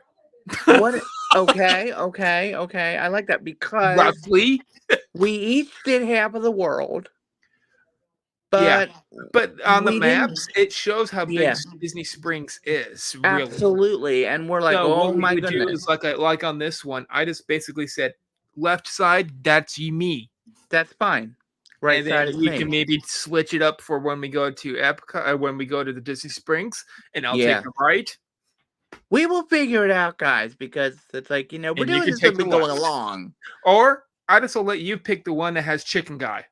what? Okay. I like that because Roughly. we each did half of the world, Yeah. but But on the we didn't. maps, it shows how big Yeah, Disney Springs is, really. absolutely. And we're like, So oh what we my would do goodness, is like on this one, I just basically said left side, that's me. that's fine. Right And then side is we me. can maybe switch it up for when we go to Epcot, when we go to the Disney Springs, and I'll take Yeah. the right, We will figure it out, guys, because it's like, we're and you doing can this as take we the going left. along. Or I just will let you pick the one that has Chicken Guy.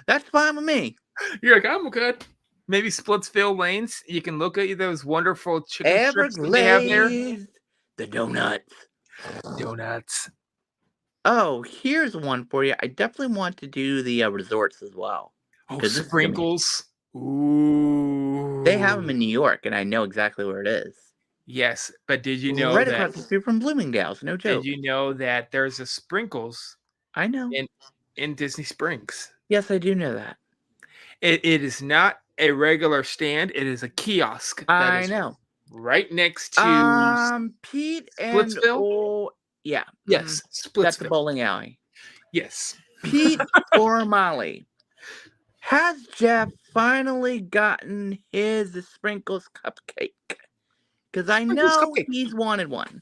That's fine with me. You're like, I'm good. Maybe Splitsville Lanes. You can look at those wonderful chicken strips that they have there. Everglades, the donuts. Donuts. Oh, here's one for you. I definitely want to do the resorts as well. Oh, Because this is gonna be, sprinkles. Ooh. they have them in New York, and I know exactly where it is. Yes, but did you know Right that? across the street from Bloomingdale's. No Did joke. you know that there's a sprinkles I know. in Disney Springs? Yes, I do know that. It is not a regular stand. It is a kiosk that I is know. right next to Pete and Splitsville. yeah. Yes, That's the Splitsville. bowling alley. Yes. Pete or Molly, has Jeff finally gotten his sprinkles cupcake? Because I Sprinkles know cupcake. he's wanted one.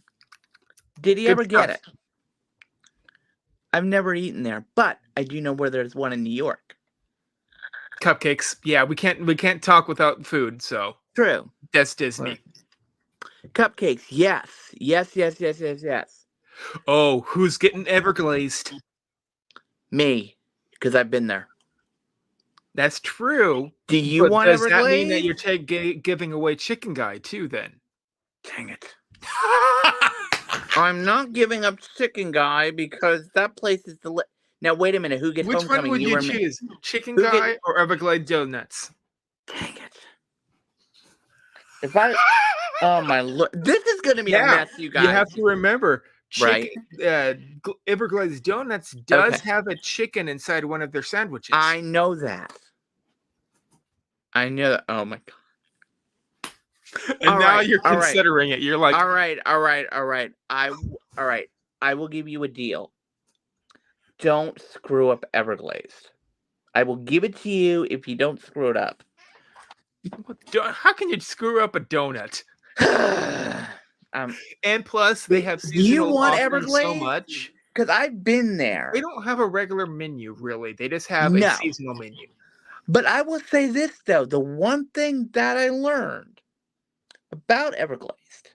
Did he Good ever get stuff. it? I've never eaten there, but I do know where there's one in New York. Cupcakes. Yeah, we can't talk without food, so True. that's Disney. Cupcakes, yes. Yes. Oh, who's getting Everglazed? Me, because I've been there. That's true. Do you want does that mean that Everglades? you're giving away Chicken Guy too? Then. Dang it. I'm not giving up Chicken Guy because that place is delicious. Now, wait a minute. Who gets Which one homecoming? would you or me? choose? Chicken Who Guy or Everglade Donuts? Dang it. If I... Oh, my Lord. This is going to be a mess, you guys. You have to remember, Right. Everglades Donuts does have a chicken inside one of their sandwiches. I know that. I know that. Oh, my God. And now you're considering it. You're like, all right. I will give you a deal. Don't screw up Everglazed. I will give it to you if you don't screw it up. how can you screw up a donut? And plus, they have seasonal offerings so much. Because I've been there. They don't have a regular menu, really. They just have a seasonal menu. But I will say this, though. The one thing that I learned about Everglazed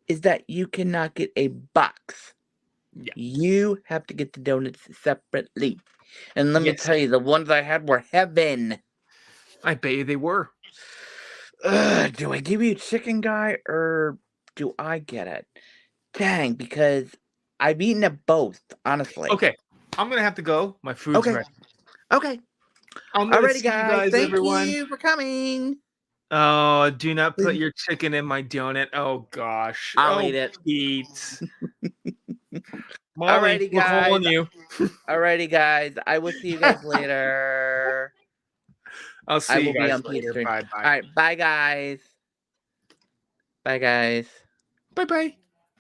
is that you cannot get a box. Yeah. You have to get the donuts separately. And let me tell you, the ones I had were heaven. I bet you they were. Do I give you Chicken Guy or do I get it? Dang, because I've eaten at both, honestly. Okay, I'm going to have to go. My food's ready. Okay. Alrighty, guys. Thank everyone. you for coming. Oh, do not put your chicken in my donut. Oh, gosh. I'll eat it. Pete. Molly, Alrighty, guys. We're calling you. Alrighty, guys. I will see you guys later. I'll see you guys later. Bye-bye. All right, bye, guys. Bye, guys. Bye-bye.